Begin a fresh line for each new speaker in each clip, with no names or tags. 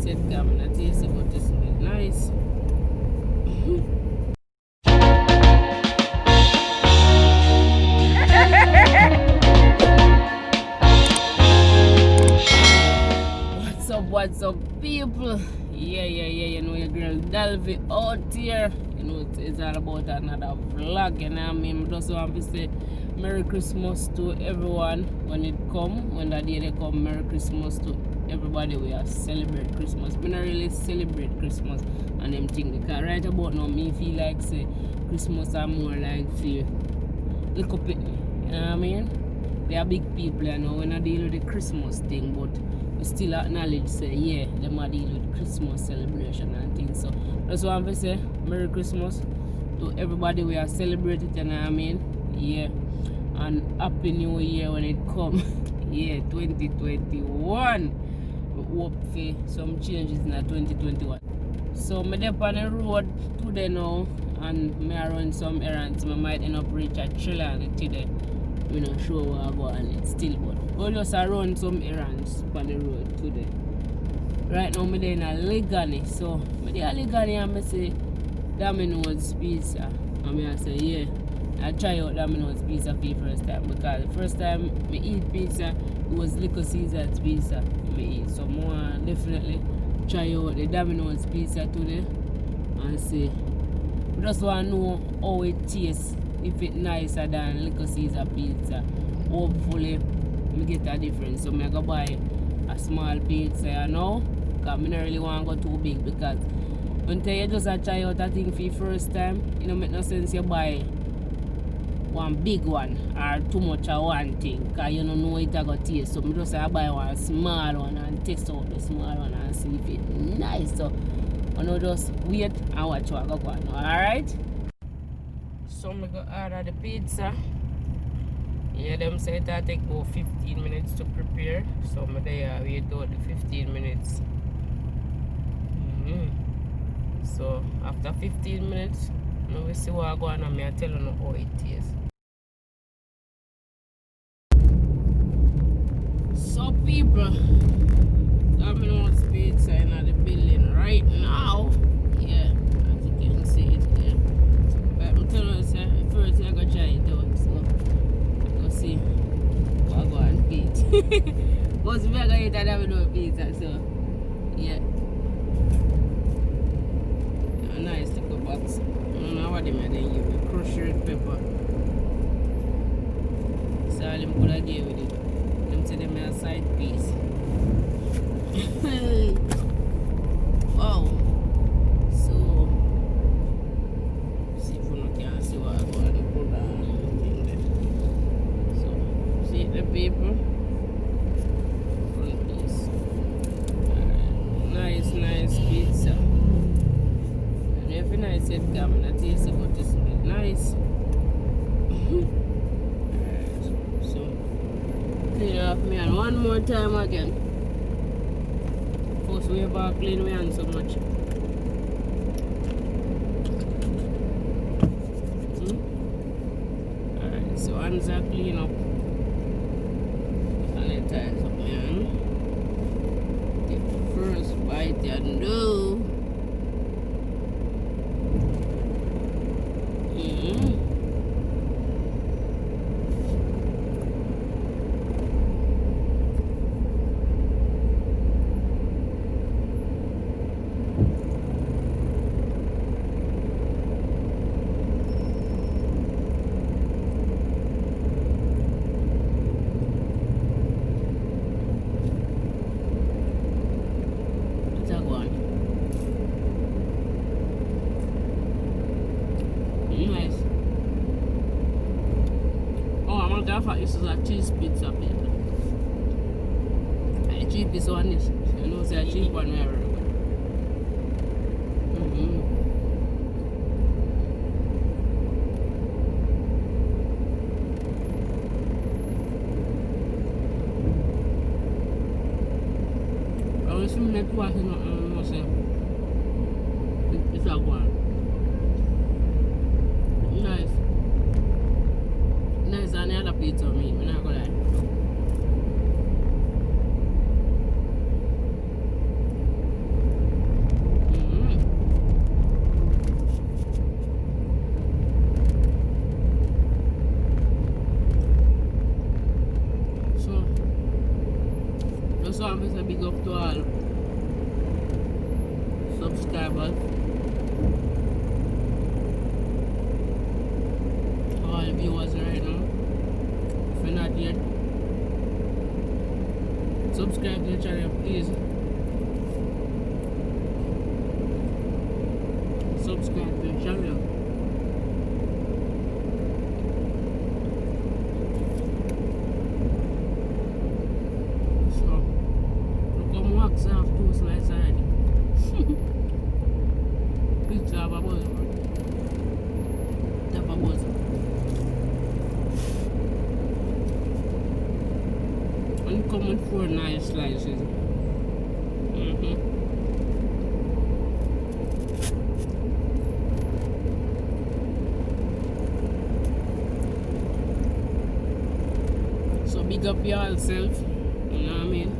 it come and I taste it, but it smells nice. What's up, people? Yeah, you know your girl Dalvy out here. You know, it's all about another vlog, you know what I mean? I just want to say Merry Christmas to everyone when it come. When that day they come, Merry Christmas to everybody. We are celebrate Christmas. We don't really celebrate Christmas and them things. Because right about now, me feel like say Christmas are more like for little pitney. You know what I mean? They are big people, you know, when I deal with the Christmas thing, but we still acknowledge, say, yeah, them are deal with Christmas celebration and things. So that's why I'm say Merry Christmas to everybody we are celebrating, you know what I mean? Yeah. And Happy New Year when it come. Yeah, 2021. We hope for some changes in 2021. So I'm up on the road today now and I run some errands. I might end up reach at Chile today. I'm not sure where I go and it's still, but we'll just run some errands on the road today. Right now, I'm in a Legani, so I'm in a Legani and I say Domino's pizza. And I say, yeah, I try out Domino's pizza for the first time because the first time I eat pizza, it was Little Caesar's pizza I eat. So I want definitely try out the Domino's pizza today and see. I just want to know how it tastes. If it's nicer than Little Caesar pizza, hopefully I get a difference. So I go buy a small pizza, you know, because I don't really want to go too big because when you just try out a thing for the first time, it don't make no sense you buy one big one or too much of one thing because you don't know it I got taste. So I just buy one small one and test out the small one and see if it's nice. So I know just wait and watch what I go on. Alright? So I'm going to order the pizza. Yeah, them say it take about 15 minutes to prepare. So I'm there wait out the 15 minutes. So after 15 minutes, now we see what I go on and I tell you how it tastes. So people, Domino's pizza in the building right now. Yeah, as you can see it here. But I'm telling you, first I go try it out, so go see what I go and eat. But if I go eat a Domino's pizza, so yeah. A nice little box. I don't know what they made then give me crushed red pepper. So all them could have gave with it. Them say them a side piece. Wow. So see if you can see what I go and put on thing there. So see the paper. Front piece. Nice pizza. And every nice it come and I taste it but it smells nice. Alright, so clean it off me and one more time again. First we ever clean my hands so much. Alright, so hands are clean up. Sanitize up my hand. Take the first bite and do. Nice. Oh, I'm gonna have this is a cheese pizza plate. The cheapest one is, you know, it's a cheap one where I was from that one, it's a one. Nice. Nice than the other pizza meat, I'm not gonna lie. want to say big up to all subscribers, all viewers right now. If you're not yet, subscribe to the channel, please. Subscribe to the channel. So, look how wax I have 2 slices already. Pizza have a buzz. Have a buzz. And come with 4 nice slices. So big up yourself, you know what I mean?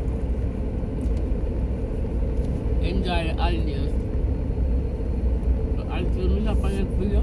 Enjoy the holidays. So until we have a next video.